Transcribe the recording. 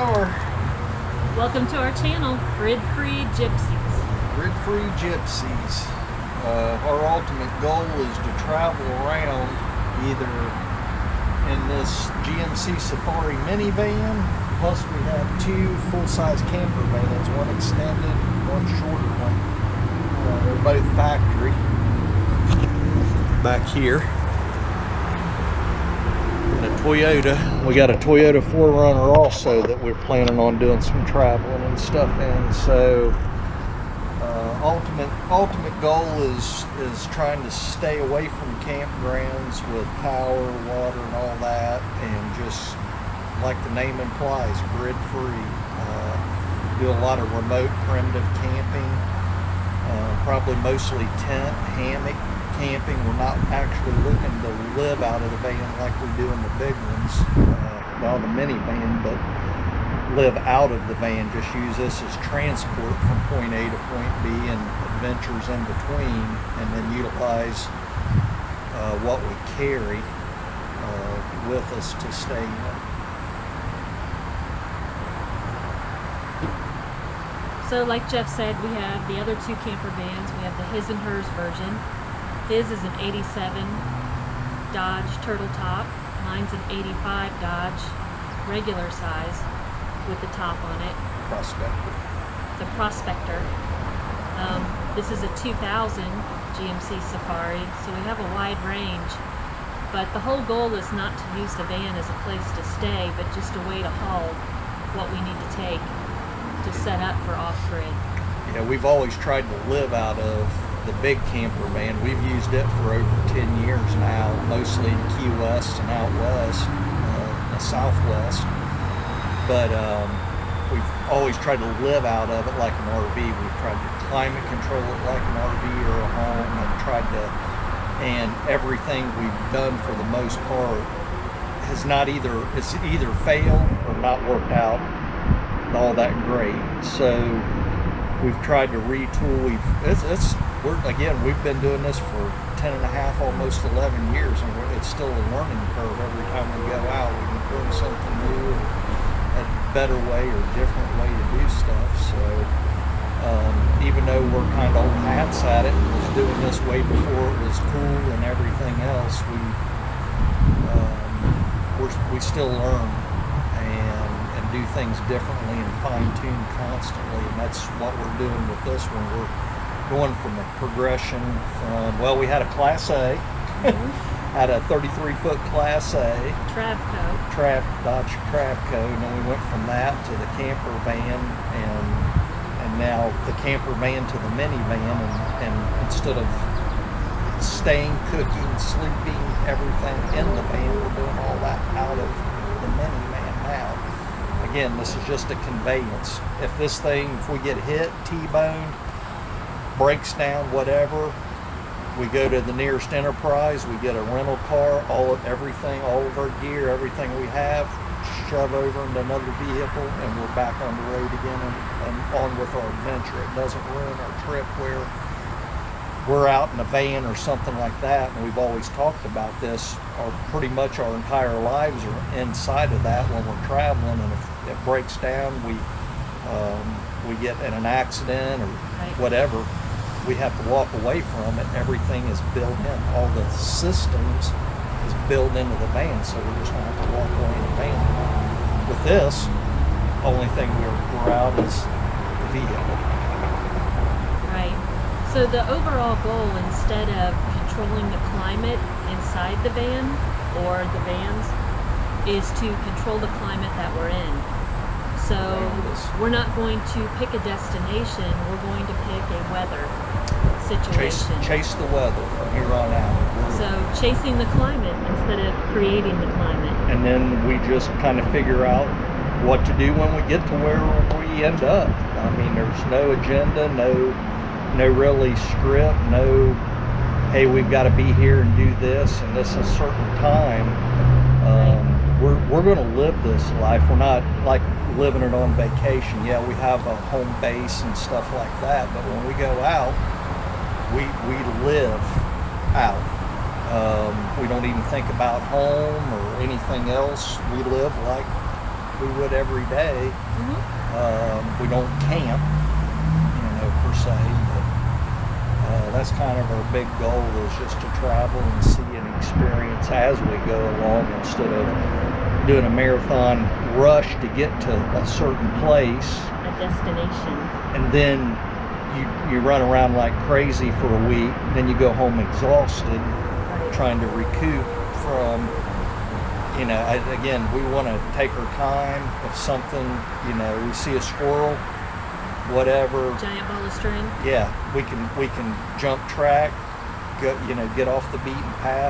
are. Welcome to our channel, GridFree Gypsies. GridFree Gypsies. Our ultimate goal is to travel around either in this GMC Safari minivan, plus we have two full-size camper vans, one extended, one shorter one. They're both factory. Back here. And a Toyota. We got a Toyota 4Runner also that we're planning on doing some traveling and stuff in. So ultimate goal is trying to stay away from campgrounds with power, water, and all that, and just like the name implies, grid free. Do a lot of remote primitive camping, probably mostly tent, hammock camping. We're not actually looking to live out of the van like we do in the big ones, well, the minivan, but live out of the van. Just use this as transport from point A to point B and adventures in between, and then utilize what we carry with us to stay in. So like Jeff said, we have the other two camper vans. We have the his and hers version. His is an 87 Dodge Turtle Top. Mine's an 85 Dodge regular size with the top on it. Prospector. The Prospector. This is a 2000 GMC Safari, so we have a wide range. But the whole goal is not to use the van as a place to stay, but just a way to haul what we need to take to set up for off-grid. Yeah, we've always tried to live out of the big camper van. We've used it for over 10 years now, mostly in Key West and out west, the Southwest. But we've always tried to live out of it like an RV. We've tried to climate control it like an RV or a home, and everything we've done for the most part has it's either failed or not worked out all that great. So we've tried to retool. We've been doing this for 10 and a half, almost 11 years, and it's still a learning curve. Every time we go out, we can learn something new, a better way or different way to do stuff. So even though we're kind of old hats at it, and was doing this way before it was cool and everything else, we still learn and do things differently and fine-tune constantly, and that's what we're doing with this one. We're going from a progression from, well, we had a Class A, had a 33-foot Class A Dodge Travco, and then we went from that to the camper van, and now the camper van to the minivan, and instead of staying, cooking, sleeping, everything in the van, we're doing all that out of the minivan now. Again, this is just a conveyance. If we get hit, T-boned, breaks down, whatever, we go to the nearest enterprise, we get a rental car, everything, all of our gear, everything we have, shove over into another vehicle, and we're back on the road again and on with our adventure. It doesn't ruin our trip where we're out in a van or something like that, and we've always talked about this, pretty much our entire lives are inside of that when we're traveling, and if it breaks down, we get in an accident or whatever, we have to walk away from it. Everything is built in. All the systems is built into the van, so we're just going to have to walk away in the van. With this, only thing we're out is the vehicle. Right. So the overall goal, instead of controlling the climate inside the van or the vans, is to control the climate that we're in. So we're not going to pick a destination, we're going to pick a weather situation. Chase the weather from here on out. So chasing the climate instead of creating the climate. And then we just kind of figure out what to do when we get to where we end up. I mean, there's no agenda, no really script, no, hey, we've got to be here and do this and this a certain time. We're going to live this life. We're not like living it on vacation. Yeah, we have a home base and stuff like that, but when we go out, we live out. We don't even think about home or anything else. We live like we would every day. We don't camp, per se, but that's kind of our big goal, is just to travel and see and experience as we go along, instead of doing a marathon rush to get to a certain place, A destination. and then you run around like crazy for a week, then you go home exhausted, trying to recoup from, again, we want to take our time. If something, we see a squirrel, whatever, Giant ball of string. yeah, we can jump track, go, get off the beaten path.